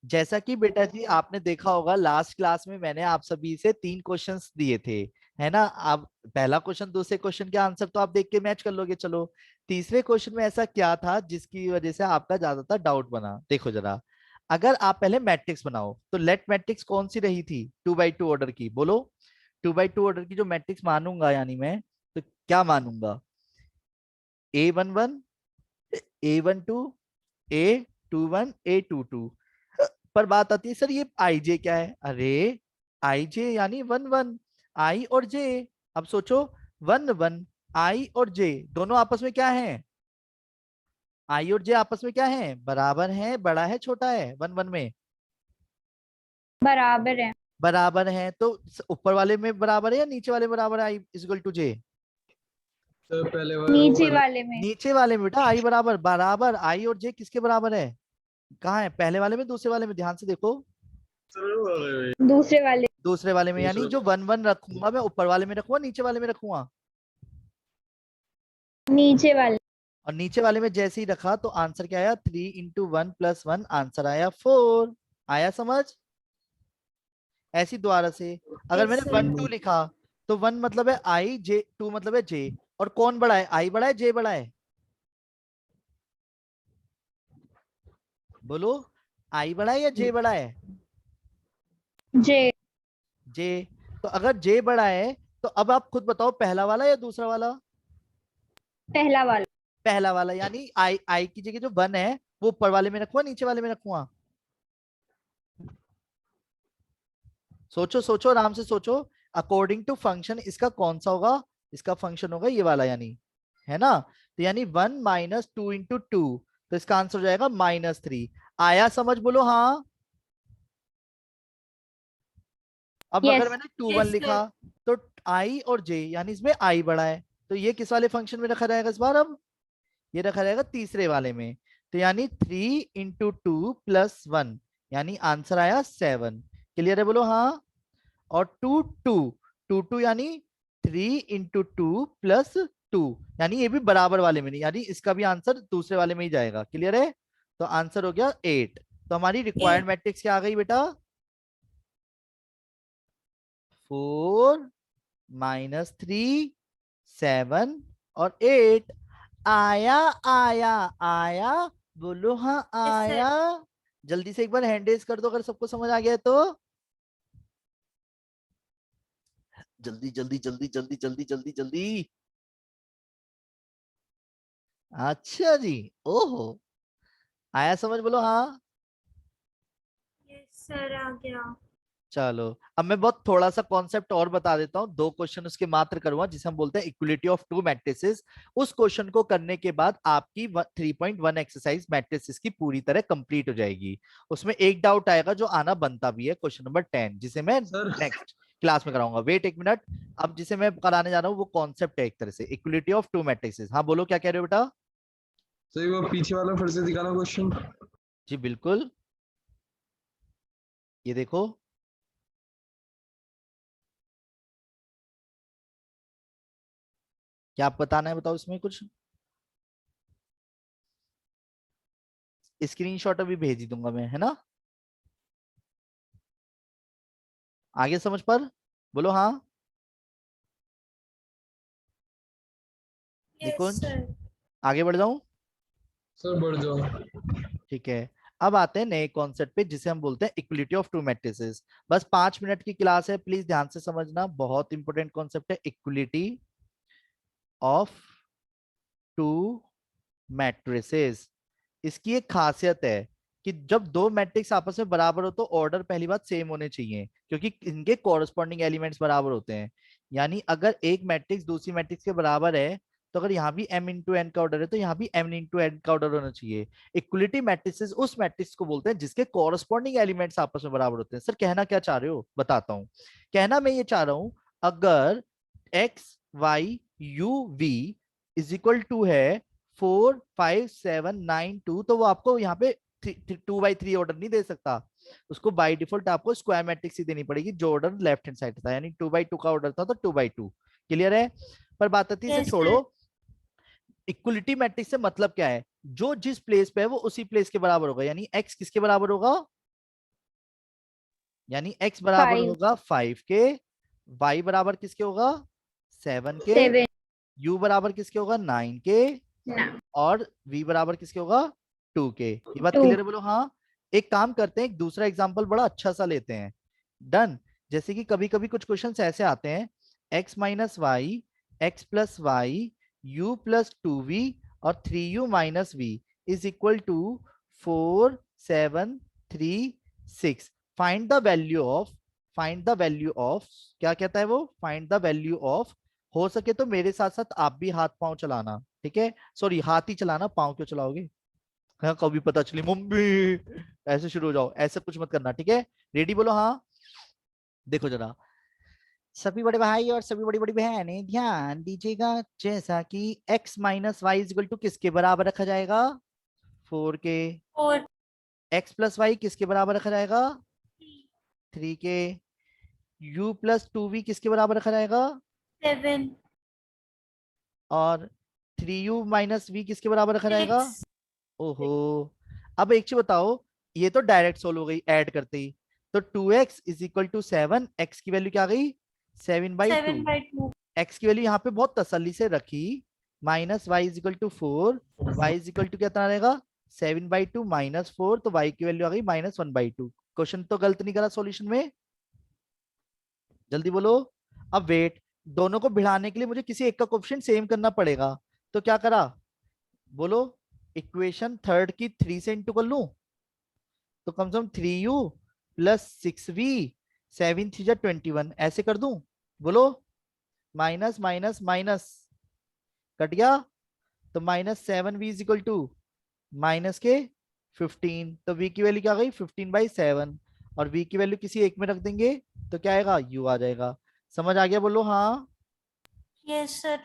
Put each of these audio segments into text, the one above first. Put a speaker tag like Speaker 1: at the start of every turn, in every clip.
Speaker 1: जैसा कि बेटा जी आपने देखा होगा लास्ट क्लास में मैंने आप सभी से 3 क्वेश्चंस दिए थे, है ना। आप पहला क्वेश्चन दूसरे क्वेश्चन के आंसर तो आप देख के मैच कर लोगे। चलो तीसरे क्वेश्चन में ऐसा क्या था जिसकी वजह से आपका ज्यादातर डाउट बना, देखो जरा। अगर आप पहले मैट्रिक्स बनाओ तो लेट मैट्रिक्स कौन सी रही थी 2x2 ऑर्डर की, बोलो। 2x2 ऑर्डर की जो मैट्रिक्स मानूंगा यानी मैं, तो क्या मानूंगा? A11, A12, A21, A22। पर बात आती है सर ये आई जे क्या है? अरे आई जे यानी 1 1, आई और जे। अब सोचो 1 1, आई और जे दोनों आपस में क्या है? आई और जे आपस में क्या है? बराबर है, बड़ा है, छोटा है 1 1 में?
Speaker 2: बराबर है।
Speaker 1: बराबर है। तो ऊपर वाले में बराबर है या नीचे वाले में बराबर है आई इक्वल टू जे?
Speaker 3: तो पहले
Speaker 2: नीचे
Speaker 3: ऊपर।
Speaker 2: वाले में।
Speaker 1: नीचे वाले में बेटा, आई बराबर बराबर, आई और जे किसके बराबर है? कहाँ है? पहले वाले में दूसरे वाले में? ध्यान से देखो।
Speaker 2: दूसरे वाले।
Speaker 1: दूसरे वाले में, यानी
Speaker 3: दूसरे।
Speaker 1: जो 1 1 रखूंगा मैं ऊपर वाले में रखूंगा नीचे वाले में रखूंगा?
Speaker 2: नीचे वाले।
Speaker 1: और नीचे वाले में जैसे ही रखा तो आंसर क्या आया? 3 × 1 + 1 आंसर आया 4। आया समझ? ऐसी दोबारा से अगर
Speaker 2: यस
Speaker 1: मैंने
Speaker 2: सर।
Speaker 1: 1 2 लिखा तो 1 मतलब है आई, जे 2 मतलब है जे। और कौन बड़ा है? आई बड़ा है, जे बड़ा है? बोलो, आई बड़ा है या जे बड़ा है?
Speaker 2: जे।
Speaker 1: जे। तो अगर जे बड़ा है तो अब आप खुद बताओ, पहला वाला या दूसरा वाला?
Speaker 2: पहला वाला।
Speaker 1: पहला वाला, यानी आई आई की जगह जो 1 है वो ऊपर वाले में रखूंगा नीचे वाले में रखूंगा? सोचो सोचो, आराम से सोचो। अकॉर्डिंग टू फंक्शन इसका कौन सा होगा? इसका फंक्शन होगा ये वाला, यानी, है ना। तो यानी 1 - 2 × 2, तो इसका आंसर हो जाएगा -3। आया समझ? बोलो हाँ। अब अगर
Speaker 2: यस।
Speaker 1: मैंने 2 1 लिखा तो आई और जे, यानी इसमें आई बड़ा है, तो ये किस वाले फंक्शन में रखा जाएगा इस बार? अब ये रखा जाएगा तीसरे वाले में। तो यानी 3 × 2 + 1, यानी आंसर आया 7। क्लियर है? बोलो हाँ। और 2 2 यानी 3 × 2 + 2, यानी ये भी बराबर वाले में नहीं, यानी इसका भी आंसर दूसरे वाले में ही जाएगा। क्लियर है? तो आंसर हो गया 8। तो हमारी रिक्वायर्ड मैट्रिक्स क्या आ गई बेटा? 4 - 3 7 और 8। आया आया आया, बोलो हाँ आया। जल्दी से एक बार हैंड रेज कर दो अगर सबको समझ आ गया है तो। जल्दी जल्दी जल्दी जल्दी जल्दी जल्दी जल्दी। अच्छा जी। ओहो, आया समझ? बोलो हाँ।
Speaker 2: यस सर आ गया।
Speaker 1: चलो अब मैं बहुत थोड़ा सा कॉन्सेप्ट और बता देता हूँ, 2 क्वेश्चन उसके मात्र करूंगा जिसे हम बोलते हैं इक्विलिटी ऑफ टू मैट्रिसेस। उस क्वेश्चन को करने के बाद आपकी 3.1 एक्सरसाइज मैट्रिसेस की पूरी तरह कंप्लीट हो जाएगी। उसमें एक डाउट आएगा जो आना बनता भी है, क्वेश्चन नंबर 10, जिसे मैं
Speaker 3: सर
Speaker 1: नेक्स्ट क्लास में कराऊंगा। वेट एक मिनट। अब जिसे मैं कराने जा रहा हूँ वो कॉन्सेप्ट है एक तरह से इक्विलिटी ऑफ टू मैट्रिसेस। हाँ बोलो, क्या कह रहे हो बेटा?
Speaker 3: सही, वो पीछे वाला फिर से दिखाना क्वेश्चन।
Speaker 1: जी बिल्कुल, ये देखो। क्या आप बताना है? बताओ इसमें कुछ। स्क्रीनशॉट अभी भेज ही दूंगा मैं, है ना। आगे समझ पर? बोलो हाँ।
Speaker 2: यस
Speaker 1: निकुंज,
Speaker 2: सर।
Speaker 1: आगे बढ़ जाऊं?
Speaker 3: सर बढ़ जाओ।
Speaker 1: ठीक है। अब आते हैं नए कॉन्सेप्ट पे जिसे हम बोलते हैं इक्विलिटी ऑफ टू मैट्रिसेस। बस 5 मिनट की क्लास है, प्लीज ध्यान से समझना, बहुत इंपॉर्टेंट कॉन्सेप्ट है इक्विलिटी ऑफ टू मैट्रिसेस। इसकी एक खासियत है कि जब दो मैट्रिक्स आपस में बराबर हो तो ऑर्डर पहली बात सेम होने चाहिए, क्योंकि इनके कॉरस्पॉन्डिंग एलिमेंट्स बराबर होते हैं। यानी अगर एक मैट्रिक्स दूसरी मैट्रिक्स के बराबर है तो अगर यहाँ भी m × n का ऑर्डर है तो यहाँ भी m × n का ऑर्डर होना चाहिए। इक्विलिटी मैट्रिसेस उस मैट्रिक्स को बोलते हैं जिसके कॉरस्पॉन्डिंग एलिमेंट्स आपस में बराबर होते हैं। सर कहना क्या चाह रहे हो बताता हूँ। कहना मैं ये चाह रहा हूँ, अगर x y u v = है 4 5 7 9 2, तो वो आपको यहाँ पे 2 by 3 ऑर्डर नहीं दे सकता। उसको बाय डिफॉल्ट आपको स्क्वायर मैट्रिक्स ही देनी पड़ेगी जो ऑर्डर लेफ्ट हैंड साइड था, यानी 2 by 2 का ऑर्डर था तो 2 by 2। क्लियर है? पर बात आती है, इसे
Speaker 2: यस
Speaker 1: छोड़ो।
Speaker 2: सर।
Speaker 1: इक्वलिटी मैट्रिक्स से मतलब क्या है? जो जिस प्लेस पे है वो उसी प्लेस के बराबर होगा, यानी एक्स किसके बराबर होगा? यानी x बराबर
Speaker 2: 5
Speaker 1: होगा 5 के, y बराबर किसके होगा 7 के,
Speaker 2: 7
Speaker 1: u बराबर किसके होगा 9 के,
Speaker 2: ना
Speaker 1: और v बराबर किसके होगा 2 के। ये बात
Speaker 2: 2
Speaker 1: क्लियर है, बोलो हाँ। एक काम करते हैं, एक दूसरा एग्जांपल बड़ा अच्छा सा लेते हैं। डन। जैसे कि कभी कभी कुछ क्वेश्चंस ऐसे आते हैं, x minus y, x plus y, u plus 2v और 3u minus v is equal to 4 7 3 6। Find the value of, find the value of, क्या कहता है वो, फाइंड द वैल्यू ऑफ। हो सके तो मेरे साथ साथ आप भी हाथ पांव चलाना, ठीक है, सॉरी हाथ ही चलाना, पांव क्यों चलाओगे, हाँ कभी पता चली मम्मी, ऐसे शुरू हो जाओ, ऐसे कुछ मत करना, ठीक है। रेडी बोलो हाँ। देखो जरा, सभी बड़े भाई और सभी बड़ी बड़ी बहनें ध्यान दीजिएगा, जैसा कि x minus y is equal to किसके बराबर रखा जाएगा 4 के,
Speaker 2: 4
Speaker 1: x प्लस वाई किसके बराबर रखा जाएगा 3 के, u प्लस 2v किसके बराबर रखा जाएगा
Speaker 2: 7
Speaker 1: और 3u माइनस v किसके बराबर रखा जाएगा।
Speaker 2: 6
Speaker 1: ओहो, अब एक चीज बताओ, ये तो डायरेक्ट सोल्व हो गई ऐड करते ही, तो 2x is equal to 7, x की वैल्यू क्या आ गई 7/2,
Speaker 2: 7/2
Speaker 1: x की वैल्यू यहाँ पे बहुत तसल्ली से रखी, minus y is equal to 4, y is equal to कितना रहेगा 7/2 माइनस 4, तो y की वैल्यू आ गई -1/2। क्वेश्चन तो गलत नहीं करा सॉल्यूशन में, जल्दी बोलो। अब वेट, दोनों को भिड़ाने के लिए मुझे किसी एक का कोएफिशिएंट सेम करना पड़ेगा, तो क्या करा बोलो, इक्वेशन थर्ड की 3 से इंटू कर लूं, तो कम से कम 3u प्लस 6v, 7 3 21 ऐसे कर दूं, बोलो, माइनस माइनस माइनस कट गया, तो -7v is equal to minus के 15, तो v की वैल्यू क्या आ गई 15/7, और v की वैल्यू किसी एक में रख देंगे तो क्या आएगा u आ जाएगा। समझ आ गया बोलो हाँ।
Speaker 2: यस सर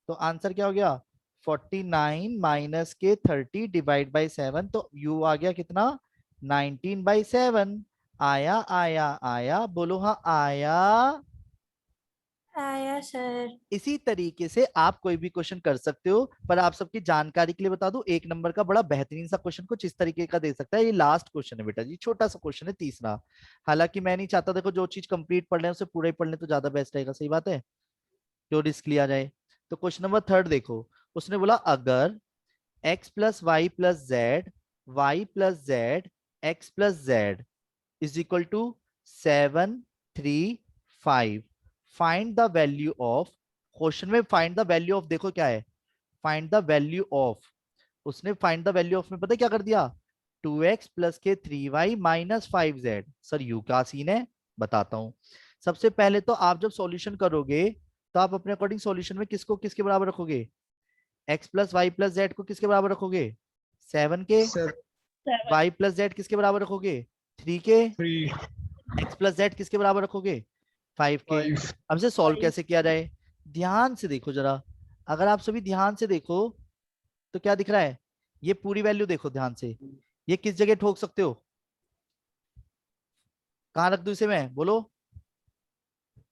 Speaker 1: तो आंसर क्या हो गया 49 माइनस के 30 डिवाइड बाई 7, तो u आ गया कितना 19/7। आया आया आया, बोलो हाँ आया।
Speaker 2: आया सर
Speaker 1: इसी तरीके से आप कोई भी क्वेश्चन कर सकते हो, पर आप सबकी जानकारी के लिए बता दूं, एक नंबर का बड़ा बेहतरीन सा क्वेश्चन कुछ इस तरीके का दे सकता है। ये लास्ट क्वेश्चन है बेटा जी, छोटा सा क्वेश्चन है तीसरा, हालांकि मैं नहीं चाहता, देखो जो चीज कंप्लीट पढ़ लें उसे पूरा ही पढ़ लें तो ज्यादा बेस्ट रहेगा, सही बात है, क्यों रिस्क लिया जाए। तो क्वेश्चन नंबर थर्ड देखो, उसने बोला अगर x plus y plus z, y plus z, x plus z is equal to 7 3 5, find the value of. Question में फाइंड द वैल्यू ऑफ देखो क्या है, फाइंड द वैल्यू ऑफ, उसने फाइंड द वैल्यू ऑफ में पता है क्या कर दिया 2x प्लस के 3y minus 5z। Sir you का सीन है, बताता हूं। सबसे पहले तो आप जब सॉल्यूशन करोगे तो आप अपने अकॉर्डिंग सॉल्यूशन में किसको किसके बराबर रखोगे, x plus y plus z को किसके बराबर रखोगे 7 के,
Speaker 3: 7
Speaker 1: y प्लस जेड किसके बराबर रखोगे 3 के,
Speaker 3: 3
Speaker 1: x प्लस जेड किसके बराबर रखोगे 5 के।
Speaker 3: 5
Speaker 1: अब इसे सॉल्व कैसे किया जाए, ध्यान से देखो जरा, अगर आप सभी ध्यान से देखो तो क्या दिख रहा है, ये पूरी वैल्यू देखो ध्यान से, ये किस जगह ठोक सकते हो, कहां रख दूं इसे मैं बोलो,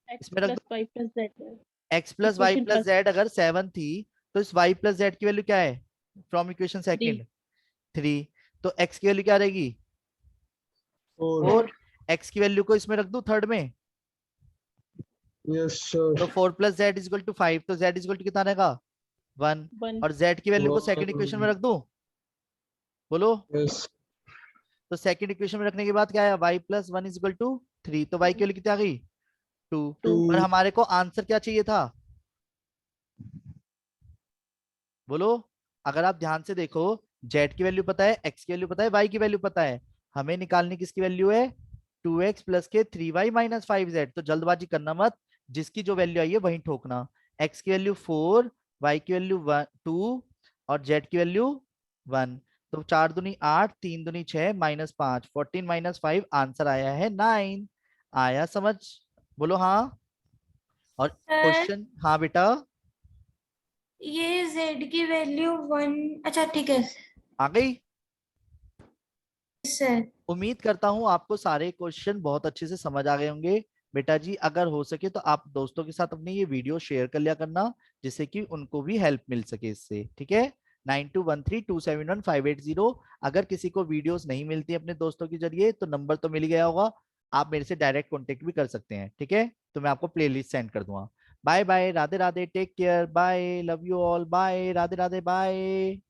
Speaker 4: x
Speaker 1: इसमें रख
Speaker 4: plus
Speaker 1: दो।
Speaker 4: y plus z
Speaker 1: x plus y
Speaker 4: equation
Speaker 1: plus
Speaker 4: first
Speaker 1: z अगर 7 थी, तो इस y प्लस जेड की वैल्यू क्या है फ्रॉम इक्वेशन
Speaker 4: 3
Speaker 1: सेकंड 3, तो x की वैल्यू क्या रहेगी
Speaker 3: 4
Speaker 1: 4, x की वैल्यू को इसमें रख दूं थर्ड में,
Speaker 3: यस
Speaker 1: तो
Speaker 3: sir
Speaker 1: 4 plus z is equal to 5, तो z इज इक्वल टू कितना रहेगा 1,
Speaker 4: 1
Speaker 1: और z की वैल्यू को सेकंड इक्वेशन में रख दूं, बोलो,
Speaker 3: यस
Speaker 1: तो सेकंड इक्वेशन में रखने के बाद क्या आया y plus 1 is equal to 3, तो y की वैल्यू कितनी आ गई 2,
Speaker 4: 2
Speaker 1: और हमारे को आंसर क्या चाहिए था बोलो। अगर आप ध्यान से देखो, z की वैल्यू पता है, x की वैल्यू पता है, y की वैल्यू पता है, हमें निकालनी किसकी वैल्यू है 2x प्लस के 3y माइनस 5z। तो जल्दबाजी करना मत, जिसकी जो वैल्यू आई है वहीं ठोकना, x की वैल्यू 4, y की वैल्यू 2 और z की वैल्यू 1, तो 4 दूनी 8, 3 दूनी 6, -5, 14 माइनस 5, आंसर आया है 9। आया समझ, बोलो हाँ। और
Speaker 2: सर
Speaker 1: क्वेश्चन, हाँ बेटा
Speaker 2: ये z की वैल्यू 1 अच्छा ठीक है
Speaker 1: आ गई।
Speaker 2: सर
Speaker 1: उम्मीद करता हूं आपको सारे क्वेश्चन बहुत अच्छे से समझ आ गए होंगे। बेटा जी अगर हो सके तो आप दोस्तों के साथ अपनी ये वीडियो शेयर कर लिया करना, जिससे कि उनको भी हेल्प मिल सके इससे, ठीक है। 9213271580। अगर किसी को वीडियोस नहीं मिलती अपने दोस्तों के जरिए तो नंबर तो मिल गया होगा, आप मेरे से डायरेक्ट कांटेक्ट भी कर सकते हैं, ठीक है। तो मैं आपको प्लेलिस्ट सेंड कर दूंगा। Bye bye, Radhe Radhe, take care, bye, love you all, bye, Radhe Radhe, bye.